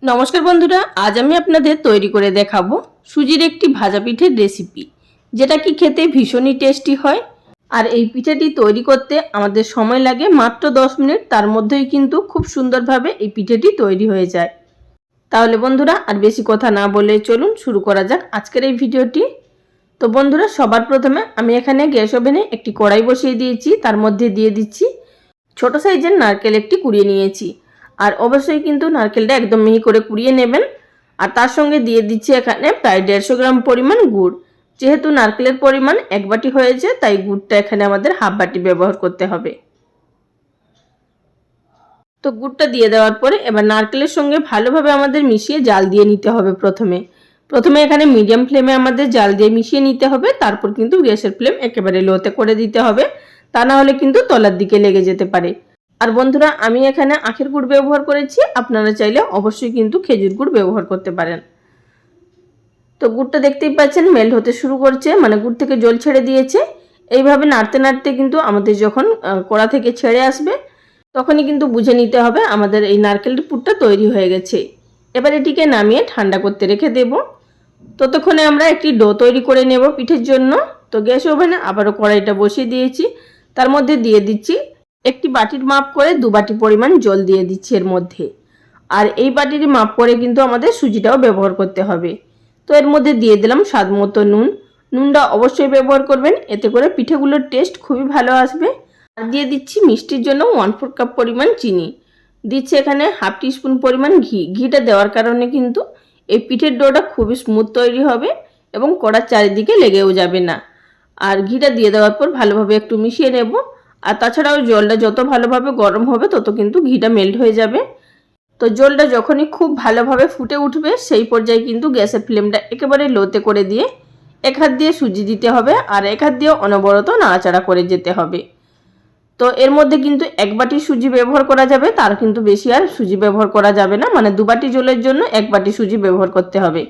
নমস্কার বন্ধুরা, আজ আমি আপনাদের তৈরি করে দেখাবো সুজির একটি ভাজা পিঠের রেসিপি, যেটা কি খেতে ভীষণই টেস্টি হয়। আর এই পিঠেটি তৈরি করতে আমাদের সময় লাগে মাত্র 10 মিনিট। তার মধ্যেই কিন্তু খুব সুন্দরভাবে এই পিঠেটি তৈরি হয়ে যায়। তাহলে বন্ধুরা আর বেশি কথা না বলে চলুন শুরু করা যাক আজকের এই ভিডিওটি। তো বন্ধুরা, সবার প্রথমে আমি এখানে গ্যাস ওভেনে একটি কড়াই বসিয়ে দিয়েছি। তার মধ্যে দিয়ে দিচ্ছি ছোট সাইজের নারকেল একটি কুড়িয়ে নিয়েছি। আর অবশ্যই কিন্তু নারকেলটা একদম মিহি করে কুড়িয়ে নেবেন। আর তার সঙ্গে দিয়ে দিচ্ছি এখানে প্রায় 150 গ্রাম পরিমাণ গুড়। যেহেতু নারকেলের পরিমাণ 1 বাটি হয়েছে, তাই গুড়টা এখানে আমাদের হাফ বাটি ব্যবহার করতে হবে। তো গুড়টা দিয়ে দেওয়ার পরে এবার নারকেলের সঙ্গে ভালোভাবে আমাদের মিশিয়ে জাল দিয়ে নিতে হবে। প্রথমে এখানে মিডিয়াম ফ্লেমে আমাদের জাল দিয়ে মিশিয়ে নিতে হবে। তারপর কিন্তু গ্যাসের ফ্লেম একেবারে লোতে করে দিতে হবে, তা না হলে কিন্তু তলার দিকে লেগে যেতে পারে। আর বন্ধুরা, আমি এখানে আখের গুড় ব্যবহার করেছি, আপনারা চাইলে অবশ্যই কিন্তু খেজুর গুড় ব্যবহার করতে পারেন। তো গুড়টা দেখতেই পাচ্ছেন মেল্ট হতে শুরু করছে, মানে গুড় থেকে জল ছেড়ে দিয়েছে। এইভাবে নাড়তে নাড়তে কিন্তু আমাদের যখন কড়া থেকে ছেড়ে আসবে, তখনই কিন্তু বুঝে নিতে হবে আমাদের এই নারকেলের পুরটা তৈরি হয়ে গেছে। এবার এটিকে নামিয়ে ঠান্ডা করতে রেখে দেব। ততক্ষণে আমরা একটি ডো তৈরি করে নেব পিঠের জন্য। তো গ্যাস ওভেনে আবারও কড়াইটা বসিয়ে দিয়েছি। তার মধ্যে দিয়ে দিচ্ছি একটি বাটির মাপ করে 2 বাটি পরিমাণ জল দিয়ে দিচ্ছি এর মধ্যে। আর এই বাটির মাপ করে কিন্তু আমাদের সুজিটাও ব্যবহার করতে হবে। তো এর মধ্যে দিয়ে দিলাম স্বাদ মতো নুন। নুনটা অবশ্যই ব্যবহার করবেন, এতে করে পিঠেগুলোর টেস্ট খুবই ভালো আসবে। আর দিয়ে দিচ্ছি মিষ্টির জন্য 1/4 কাপ পরিমাণ চিনি। দিচ্ছি এখানে হাফ টিস্পুন পরিমাণ ঘি। ঘিটা দেওয়ার কারণে কিন্তু এই পিঠের ডোটা খুবই স্মুথ তৈরি হবে এবং কড়ার চারিদিকে লেগেও যাবে না। আর ঘিটা দিয়ে দেওয়ার পর ভালোভাবে একটু মিশিয়ে নেব। আর তাছাড়াও জলটা যত ভালোভাবে গরম হবে তত কিন্তু ঘিটা মেল্ট হয়ে যাবে। তো জলটা যখনই খুব ভালোভাবে ফুটে উঠবে, সেই পর্যায়ে কিন্তু গ্যাসের ফ্লেমটা একেবারে লোতে করে দিয়ে এক হাত দিয়ে সুজি দিতে হবে আর এক হাত দিয়ে অনবরত নাড়াচাড়া করে যেতে হবে। তো এর মধ্যে কিন্তু 1 বাটি সুজি ব্যবহার করা যাবে, তার কিন্তু বেশি আর সুজি ব্যবহার করা যাবে না। মানে 2 বাটি জলের জন্য 1 বাটি সুজি ব্যবহার করতে হবে।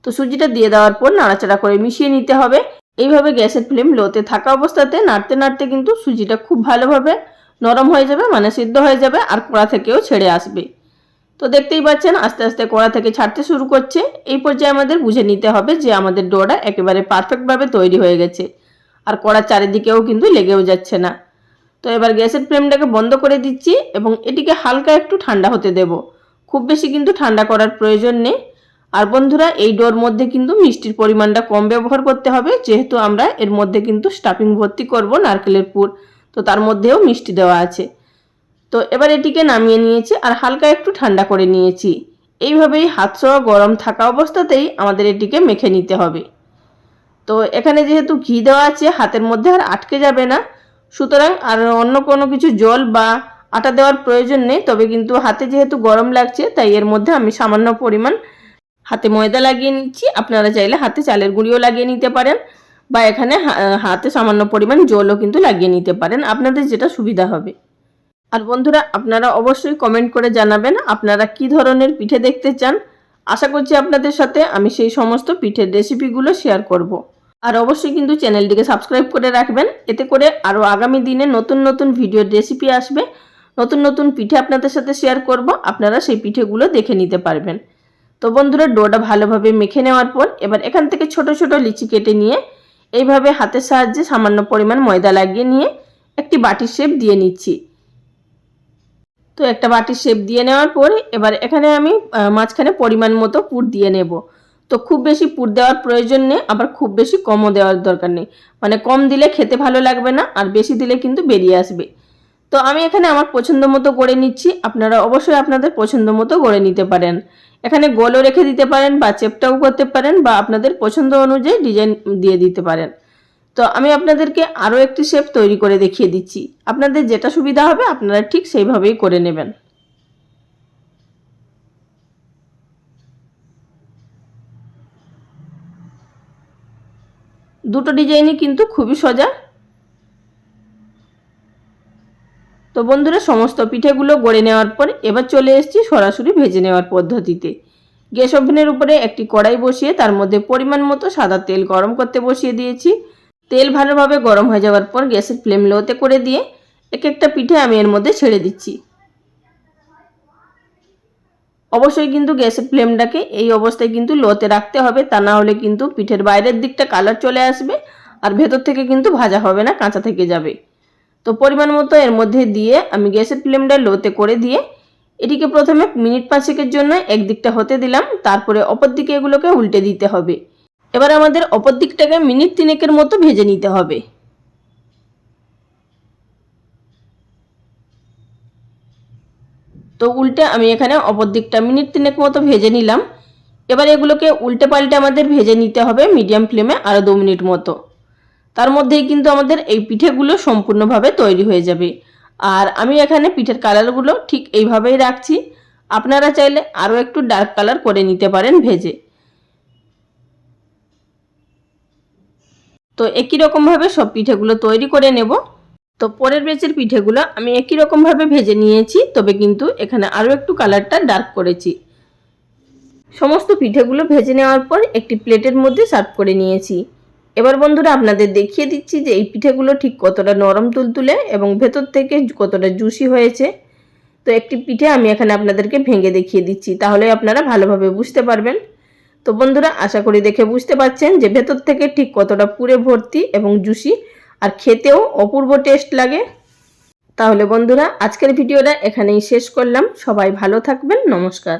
তো সুজিটা দিয়ে দেওয়ার পর নাড়াচাড়া করে মিশিয়ে নিতে হবে। এইভাবে গ্যাসের ফ্লেম লোতে থাকা অবস্থাতে নাড়তে নাড়তে কিন্তু সুজিটা খুব ভালোভাবে নরম হয়ে যাবে, মানে সিদ্ধ হয়ে যাবে আর কড়া থেকেও ছেড়ে আসবে। তো দেখতেই পাচ্ছেন আস্তে আস্তে কড়া থেকে ছাড়তে শুরু করছে। এই পর্যায়ে আমাদের বুঝে নিতে হবে যে আমাদের ডোটা একেবারে পারফেক্টভাবে তৈরি হয়ে গেছে আর কড়ার চারিদিকেও কিন্তু লেগেও যাচ্ছে না। তো এবার গ্যাসের ফ্লেমটাকে বন্ধ করে দিচ্ছি এবং এটিকে হালকা একটু ঠান্ডা হতে দেব। খুব বেশি কিন্তু ঠান্ডা করার প্রয়োজন নেই। আর বন্ধুরা, এই ডোর মধ্যে কিন্তু মিষ্টির পরিমাণটা কম ব্যবহার করতে হবে, যেহেতু আমরা এর মধ্যে কিন্তু স্টাফিং ভর্তি করব নারকেলের পুর। তো তার মধ্যেও মিষ্টি দেওয়া আছে। তো এবার এটিকে নামিয়ে নিয়েছি আর হালকা একটু ঠান্ডা করে নিয়েছি। এইভাবেই হাত ছোঁয়া গরম থাকা অবস্থাতেই আমাদের এটিকে মেখে নিতে হবে। তো এখানে যেহেতু ঘি দেওয়া আছে, হাতের মধ্যে আর আটকে যাবে না, সুতরাং আর অন্য কোনো কিছু জল বা আটা দেওয়ার প্রয়োজন নেই। তবে কিন্তু হাতে যেহেতু গরম লাগছে, তাই এর মধ্যে আমি সামান্য পরিমাণ হাতে ময়দা লাগিয়ে নিচ্ছি। আপনারা চাইলে হাতে চালের গুঁড়িও লাগিয়ে নিতে পারেন বা এখানে হাতে সামান্য পরিমাণ জলও কিন্তু লাগিয়ে নিতে পারেন, আপনাদের যেটা সুবিধা হবে। আর বন্ধুরা, আপনারা অবশ্যই কমেন্ট করে জানাবেন আপনারা কি ধরনের পিঠে দেখতে চান। আশা করছি আপনাদের সাথে আমি সেই সমস্ত পিঠের রেসিপিগুলো শেয়ার করব। আর অবশ্যই কিন্তু চ্যানেলটিকে সাবস্ক্রাইব করে রাখবেন, এতে করে আরও আগামী দিনে নতুন নতুন ভিডিওর রেসিপি আসবে। নতুন নতুন পিঠে আপনাদের সাথে শেয়ার করব, আপনারা সেই পিঠেগুলো দেখে নিতে পারবেন। তো বন্ধুরা, ডোটা ভালোভাবে মেখে নেওয়ার পর এবার এখান থেকে ছোট ছোট লিচি কেটে নিয়ে এইভাবে হাতের সাহায্যে সামান্য পরিমাণ ময়দা লাগিয়ে নিয়ে একটি বাটির শেপ দিয়ে নিচ্ছি। তো একটা বাটির শেপ দিয়ে নেওয়ার পর এবার এখানে আমি মাঝখানে পরিমাণ মতো পুর দিয়ে নেব। তো খুব বেশি পুর দেওয়ার প্রয়োজন নেই, আবার খুব বেশি কমও দেওয়ার দরকার নেই। মানে কম দিলে খেতে ভালো লাগবে না, আর বেশি দিলে কিন্তু বেরিয়ে আসবে। তো আমি এখানে আমার পছন্দ মতো গড়ে নিচ্ছি, আপনারা অবশ্যই আপনাদের পছন্দ মতো গড়ে নিতে পারেন। এখানে গোলও রেখে দিতে পারেন বা চেপটাও করতে পারেন বা আপনাদের পছন্দ অনুযায়ী ডিজাইন দিয়ে দিতে পারেন। তো আমি আপনাদেরকে আরও একটি শেপ তৈরি করে দেখিয়ে দিচ্ছি, আপনাদের যেটা সুবিধা হবে আপনারা ঠিক সেইভাবেই করে নেবেন। দুটো ডিজাইনই কিন্তু খুবই সোজা। তো বন্ধুরা, সমস্ত পিঠেগুলো গড়ে নেওয়ার পর এবার চলে এসেছি সরাসরি ভেজে নেওয়ার পদ্ধতিতে। গ্যাস ওভেনের উপরে একটি কড়াই বসিয়ে তার মধ্যে পরিমাণ মতো সাদা তেল গরম করতে বসিয়ে দিয়েছি। তেল ভালোভাবে গরম হয়ে যাওয়ার পর গ্যাসের ফ্লেম লোতে করে দিয়ে এক একটা পিঠে আমি এর মধ্যে ছেড়ে দিচ্ছি। অবশ্যই কিন্তু গ্যাসের ফ্লেমটাকে এই অবস্থায় কিন্তু লোতে রাখতে হবে, তা না হলে কিন্তু পিঠের বাইরের দিকটা কালার চলে আসবে আর ভেতর থেকে কিন্তু ভাজা হবে না, কাঁচা থেকে যাবে। তো পরিমাণ মতো এর মধ্যে দিয়ে আমি গ্যাসের ফ্লেমটা লোতে করে দিয়ে এটিকে প্রথমে মিনিট 5 জন্য একদিকটা হতে দিলাম, তারপরে অপর দিকে এগুলোকে উল্টে দিতে হবে। এবার আমাদের অপর দিকটাকে মিনিট 3 মতো ভেজে নিতে হবে। তো উল্টে আমি এখানে অপর দিকটা মিনিট 3 মতো ভেজে নিলাম। এবার এগুলোকে উল্টে পাল্টে আমাদের ভেজে নিতে হবে মিডিয়াম ফ্লেমে আরও 2 মিনিট মতো। তার মধ্যেই কিন্তু আমাদের এই পিঠেগুলো সম্পূর্ণভাবে তৈরি হয়ে যাবে। আর আমি এখানে পিঠের কালারগুলো ঠিক এইভাবেই রাখছি, আপনারা চাইলে আরও একটু ডার্ক কালার করে নিতে পারেন ভেজে। তো একই রকমভাবে সব পিঠেগুলো তৈরি করে নেব। তো পরের ব্যাচের পিঠেগুলো আমি একই রকমভাবে ভেজে নিয়েছি, তবে কিন্তু এখানে আরও একটু কালারটা ডার্ক করেছি। সমস্ত পিঠেগুলো ভেজে নেওয়ার পর একটি প্লেটের মধ্যে সার্ভ করে নিয়েছি। এবার বন্ধুরা আপনাদের দেখিয়ে দিচ্ছি যে এই পিঠেগুলো ঠিক কতটা নরম তুলতুলে এবং ভেতর থেকে কতটা জুসি হয়েছে। তো একটি পিঠে আমি এখানে আপনাদেরকে ভেঙে দেখিয়ে দিচ্ছি, তাহলে আপনারা ভালোভাবে বুঝতে পারবেন। তো বন্ধুরা আশা করি দেখে বুঝতে পারছেন যে ভেতর থেকে ঠিক কতটা পুরে ভর্তি এবং জুসি, আর খেতেও অপূর্ব টেস্ট লাগে। তাহলে বন্ধুরা আজকের ভিডিওটা এখানেই শেষ করলাম। সবাই ভালো থাকবেন, নমস্কার।